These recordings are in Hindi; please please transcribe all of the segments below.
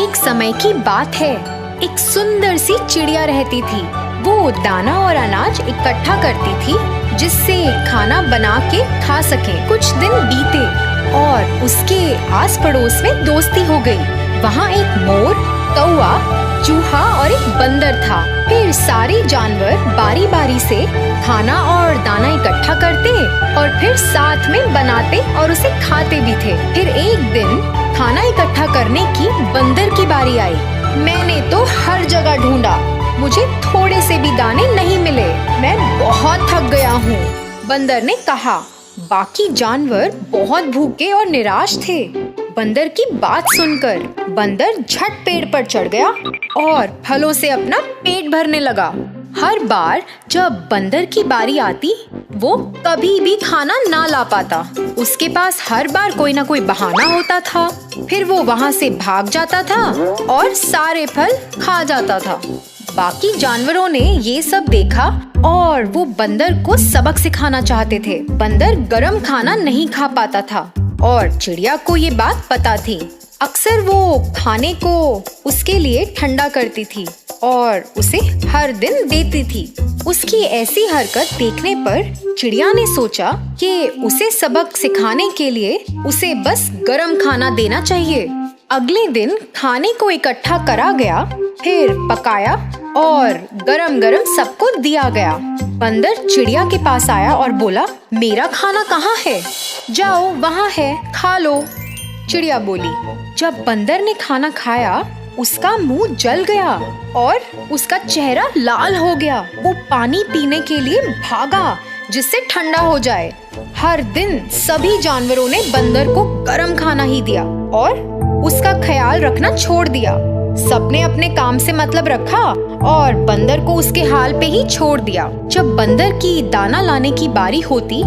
एक समय की बात है, एक सुंदर सी चिड़िया रहती थी। वो दाना और अनाज इकट्ठा करती थी जिससे खाना बना के खा सके। कुछ दिन बीते और उसके आस पड़ोस में दोस्ती हो गई। वहाँ एक मोर, कौवा, चूहा और एक बंदर था। फिर सारे जानवर बारी बारी से खाना और दाना इकट्ठा करते और फिर साथ में बनाते और उसे खाते भी थे। फिर एक दिन खाना इकट्ठा करने की बंदर की बारी आई। मैंने तो हर जगह ढूंढा, मुझे थोड़े से भी दाने नहीं मिले। मैं बहुत थक गया हूँ, बंदर ने कहा। बाकी जानवर बहुत भूखे और निराश थे। बंदर की बात सुनकर बंदर झट पेड़ पर चढ़ गया और फलों से अपना पेट भरने लगा। हर बार जब बंदर की बारी आती, वो कभी भी खाना ना ला पाता। उसके पास हर बार कोई ना कोई बहाना होता था। फिर वो वहाँ से भाग जाता था और सारे फल खा जाता था। बाकी जानवरों ने ये सब देखा और वो बंदर को सबक सिखाना चाहते थे। बंदर गरम खाना नहीं खा पाता था और चिड़िया को ये बात पता थी। अक्सर वो खाने को उसके लिए ठंडा करती थी और उसे हर दिन देती थी। उसकी ऐसी हरकत देखने पर चिड़िया ने सोचा कि उसे सबक सिखाने के लिए उसे बस गरम खाना देना चाहिए। अगले दिन खाने को इकट्ठा करा गया, फिर पकाया और गरम गरम सबको दिया गया। बंदर चिड़िया के पास आया और बोला, मेरा खाना कहाँ है? जाओ, वहाँ है, खा लो। चिड़िया बोली। जब बंदर ने खाना खाया, उसका मुंह जल गया और उसका चेहरा लाल हो गया। वो पानी पीने के लिए भागा जिससे ठंडा हो जाए। हर दिन सभी जानवरों ने बंदर को गरम खाना ही दिया और उसका ख्याल रखना छोड़ दिया। सबने अपने काम से मतलब रखा और बंदर को उसके हाल पे ही छोड़ दिया। जब बंदर की दाना लाने की बारी होती,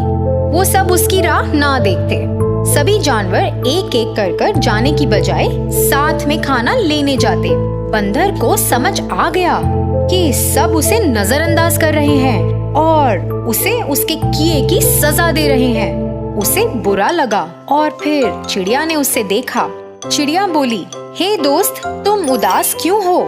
वो सब उसकी राह ना देखते। सभी जानवर एक एक कर जाने की बजाय साथ में खाना लेने जाते। बंदर को समझ आ गया कि सब उसे नजरअंदाज कर रहे हैं और उसे उसके किए की सजा दे रहे हैं। उसे बुरा लगा और फिर चिड़िया ने उसे देखा। चिड़िया बोली, हे दोस्त, तुम उदास क्यों हो?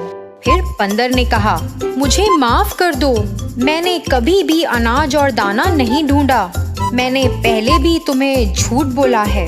फिर बंदर ने कहा, मुझे माफ कर दो, मैंने कभी भी अनाज और दाना नहीं ढूंढा। मैंने पहले भी तुम्हें झूठ बोला है।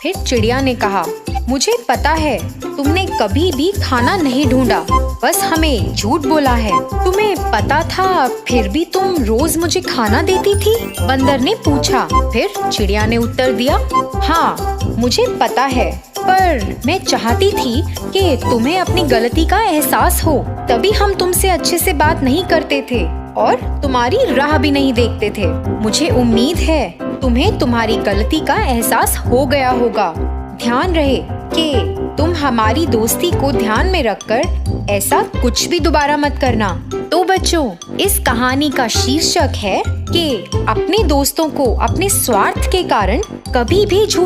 फिर चिड़िया ने कहा, मुझे पता है तुमने कभी भी खाना नहीं ढूंढा, बस हमें झूठ बोला है। तुम्हें पता था फिर भी तुम रोज मुझे खाना देती थी? बंदर ने पूछा। फिर चिड़िया ने उत्तर दिया, हाँ, मुझे पता है, पर मैं चाहती थी कि तुम्हें अपनी गलती का एहसास हो, तभी हम तुमसे अच्छे से बात नहीं करते थे और तुम्हारी राह भी नहीं देखते थे। मुझे उम्मीद है तुम्हें तुम्हारी गलती का एहसास हो गया होगा। ध्यान रहे कि तुम हमारी दोस्ती को ध्यान में रखकर ऐसा कुछ भी दोबारा मत करना। तो बच्चों, इस कहानी का शीर्षक है कि अपने दोस्तों को अपने स्वार्थ के कारण कभी भी झूठ